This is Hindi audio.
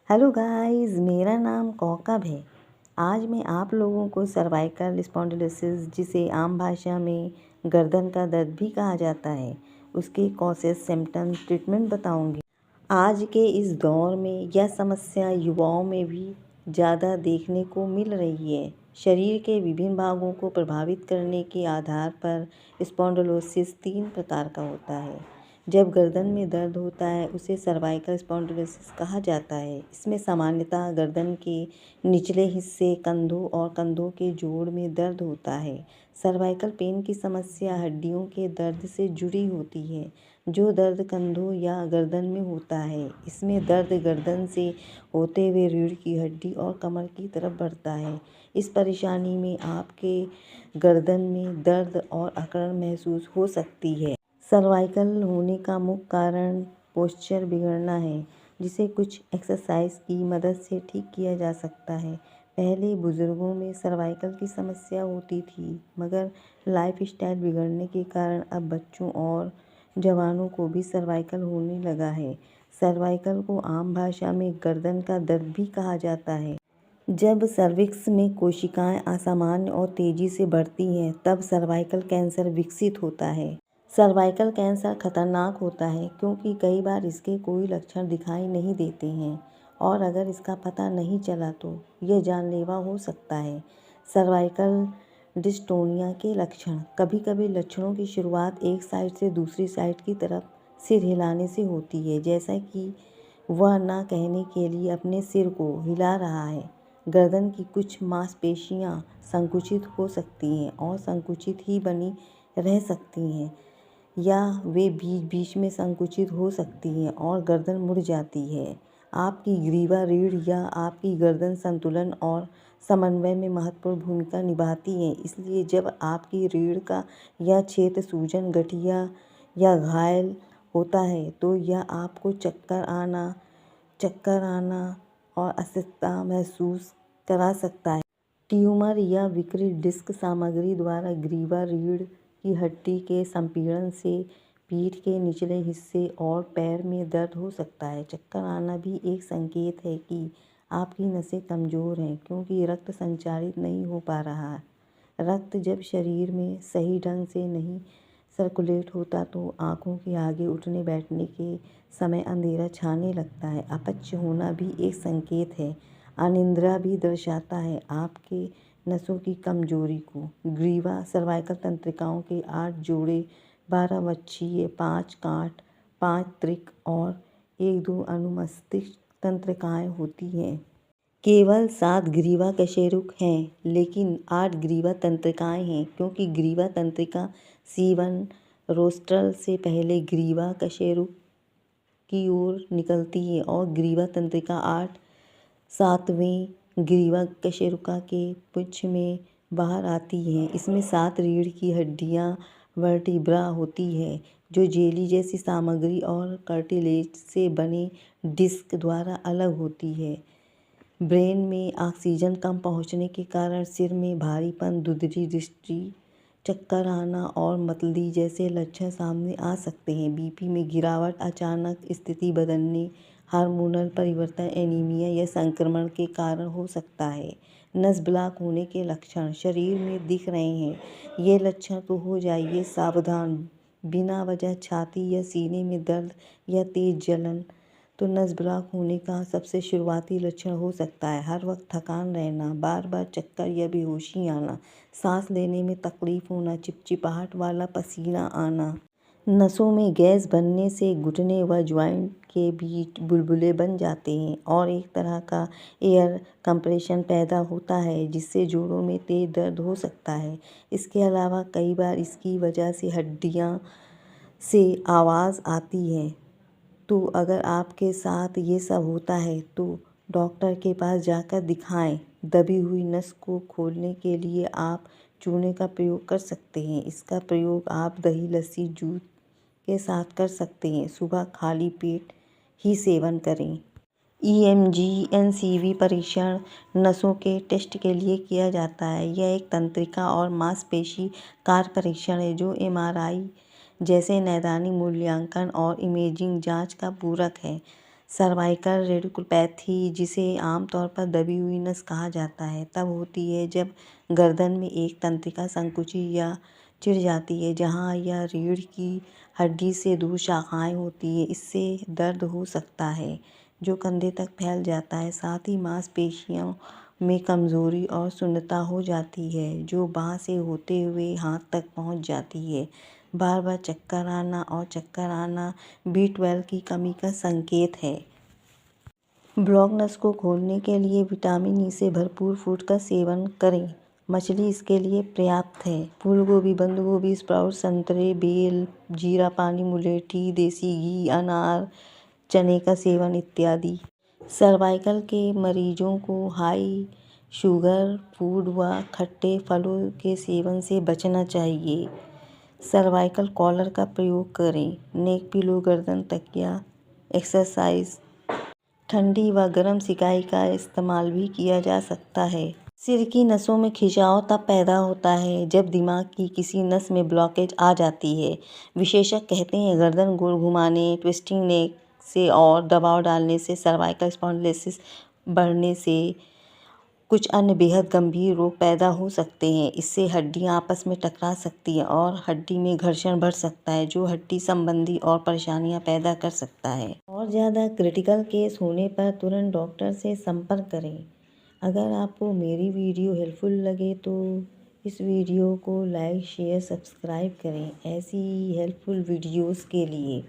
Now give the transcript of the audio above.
हेलो गाइस, मेरा नाम कौकब है। आज मैं आप लोगों को सर्वाइकल स्पॉन्डिलोसिस, जिसे आम भाषा में गर्दन का दर्द भी कहा जाता है, उसके कॉजेस, सिम्टम्स, ट्रीटमेंट बताऊंगी। आज के इस दौर में यह समस्या युवाओं में भी ज़्यादा देखने को मिल रही है। शरीर के विभिन्न भागों को प्रभावित करने के आधार पर स्पॉन्डिलोसिस 3 प्रकार का होता है। जब गर्दन में दर्द होता है उसे सर्वाइकल स्पॉन्डिलोसिस कहा जाता है। इसमें सामान्यतः गर्दन के निचले हिस्से, कंधों और कंधों के जोड़ में दर्द होता है। सर्वाइकल पेन की समस्या हड्डियों के दर्द से जुड़ी होती है, जो दर्द कंधों या गर्दन में होता है। इसमें दर्द गर्दन से होते हुए रीढ़ की हड्डी और कमर की तरफ बढ़ता है। इस परेशानी में आपके गर्दन में दर्द और अकड़न महसूस हो सकती है। सर्वाइकल होने का मुख्य कारण पोस्चर बिगड़ना है, जिसे कुछ एक्सरसाइज की मदद से ठीक किया जा सकता है। पहले बुजुर्गों में सर्वाइकल की समस्या होती थी, मगर लाइफस्टाइल बिगड़ने के कारण अब बच्चों और जवानों को भी सर्वाइकल होने लगा है। सर्वाइकल को आम भाषा में गर्दन का दर्द भी कहा जाता है। जब सर्विक्स में कोशिकाएं असामान्य और तेजी से बढ़ती हैं, तब सर्वाइकल कैंसर विकसित होता है। सर्वाइकल कैंसर खतरनाक होता है क्योंकि कई बार इसके कोई लक्षण दिखाई नहीं देते हैं, और अगर इसका पता नहीं चला तो यह जानलेवा हो सकता है। सर्वाइकल डिस्टोनिया के लक्षण। कभी कभी लक्षणों की शुरुआत एक साइड से दूसरी साइड की तरफ सिर हिलाने से होती है, जैसा कि वह ना कहने के लिए अपने सिर को हिला रहा है। गर्दन की कुछ मांसपेशियां संकुचित हो सकती हैं और संकुचित ही बनी रह सकती हैं, या वे बीच बीच में संकुचित हो सकती हैं और गर्दन मुड़ जाती है। आपकी ग्रीवा रीढ़ या आपकी गर्दन संतुलन और समन्वय में महत्वपूर्ण भूमिका निभाती है। इसलिए जब आपकी रीढ़ का यह क्षेत्र सूजन, गठिया या घायल होता है तो यह आपको चक्कर आना और अस्वस्थता महसूस करा सकता है। ट्यूमर या विकृत डिस्क सामग्री द्वारा ग्रीवा रीढ़ की हड्डी के संपीड़न से पीठ के निचले हिस्से और पैर में दर्द हो सकता है। चक्कर आना भी एक संकेत है कि आपकी नसें कमज़ोर हैं, क्योंकि रक्त संचारित नहीं हो पा रहा। रक्त जब शरीर में सही ढंग से नहीं सर्कुलेट होता तो आँखों के आगे उठने बैठने के समय अंधेरा छाने लगता है। अपच होना भी एक संकेत है। अनिद्रा भी दर्शाता है आपके नसों की कमजोरी को। ग्रीवा सर्वाइकल तंत्रिकाओं के 8 जोड़े, 12 वक्षीय, 5 गांठ, 5 त्रिक और 1-2 अनुमस्तिष्क तंत्रिकाएं होती हैं। केवल 7 ग्रीवा कशेरुक हैं, लेकिन 8 ग्रीवा तंत्रिकाएं हैं, क्योंकि ग्रीवा तंत्रिका C1 रोस्ट्रल से पहले ग्रीवा कशेरुक की ओर निकलती है और ग्रीवा तंत्रिका 8 सातवें ग्रीवा कशेरुका के पुच्छ में बाहर आती है। इसमें 7 रीढ़ की हड्डियां वर्टिब्रा होती है, जो जेली जैसी सामग्री और कार्टिलेज से बने डिस्क द्वारा अलग होती है। ब्रेन में ऑक्सीजन कम पहुंचने के कारण सिर में भारीपन, धुंधली दृष्टि, चक्कर आना और मतली जैसे लक्षण सामने आ सकते हैं। बीपी में गिरावट, अचानक स्थिति बदलने, हार्मोनल परिवर्तन, एनीमिया या संक्रमण के कारण हो सकता है। नस ब्लॉक होने के लक्षण शरीर में दिख रहे हैं, ये लक्षण तो हो जाइए सावधान। बिना वजह छाती या सीने में दर्द या तेज जलन तो नस ब्लॉक होने का सबसे शुरुआती लक्षण हो सकता है। हर वक्त थकान रहना, बार बार चक्कर या बेहोशी आना, सांस लेने में तकलीफ होना, चिपचिपाहट वाला पसीना आना, नसों में गैस बनने से घुटने व ज्वाइंट के बीच बुलबुले बन जाते हैं और एक तरह का एयर कंप्रेशन पैदा होता है, जिससे जोड़ों में तेज दर्द हो सकता है। इसके अलावा कई बार इसकी वजह से हड्डियां से आवाज़ आती है। तो अगर आपके साथ ये सब होता है तो डॉक्टर के पास जाकर दिखाएं। दबी हुई नस को खोलने के लिए आप चूने का प्रयोग कर सकते हैं। इसका प्रयोग आप दही, लस्सी, दूध के साथ कर सकते हैं। सुबह खाली पेट ही सेवन करें। EMG NCV परीक्षण नसों के टेस्ट के लिए किया जाता है। यह एक तंत्रिका और मांसपेशी कार्य परीक्षण है जो MRI जैसे नैदानिक मूल्यांकन और इमेजिंग जांच का पूरक है। सर्वाइकल रेडिकुलोपैथी, जिसे आमतौर पर दबी हुई नस कहा जाता है, तब होती है जब गर्दन में एक तंत्रिका संकुची या चिढ़ जाती है, जहां या रीढ़ की हड्डी से दूर शाखाएं होती हैं। इससे दर्द हो सकता है जो कंधे तक फैल जाता है। साथ ही मांसपेशियों में कमजोरी और शून्यता हो जाती है, जो बांह से होते हुए हाथ तक पहुंच जाती है। बार बार चक्कर आना और चक्कर आना B12 की कमी का संकेत है। ब्लॉक नस को खोलने के लिए विटामिन ई से भरपूर फूड का सेवन करें। मछली इसके लिए पर्याप्त है। फूल गोभी, बंद गोभी, स्प्राउट, संतरे, बेल, जीरा पानी, मुलेठी, देसी घी, अनार, चने का सेवन इत्यादि। सर्वाइकल के मरीजों को हाई शुगर फूड व खट्टे फलों के सेवन से बचना चाहिए। सर्वाइकल कॉलर का प्रयोग करें। नेक पिलो, गर्दन तकिया, एक्सरसाइज। ठंडी व गर्म सिकाई का इस्तेमाल भी किया जा सकता है। सिर की नसों में खिंचाव तब पैदा होता है जब दिमाग की किसी नस में ब्लॉकेज आ जाती है। विशेषज्ञ कहते हैं गर्दन गोल घुमाने, ट्विस्टिंग नेक से और दबाव डालने से सर्वाइकल स्पॉन्डिलोसिस बढ़ने से कुछ अन्य बेहद गंभीर रोग पैदा हो सकते हैं। इससे हड्डियां आपस में टकरा सकती हैं और हड्डी में घर्षण बढ़ सकता है, जो हड्डी संबंधी और परेशानियां पैदा कर सकता है। और ज़्यादा क्रिटिकल केस होने पर तुरंत डॉक्टर से संपर्क करें। अगर आपको मेरी वीडियो हेल्पफुल लगे तो इस वीडियो को लाइक, शेयर, सब्सक्राइब करें ऐसी ही हेल्पफुल वीडियोस के लिए।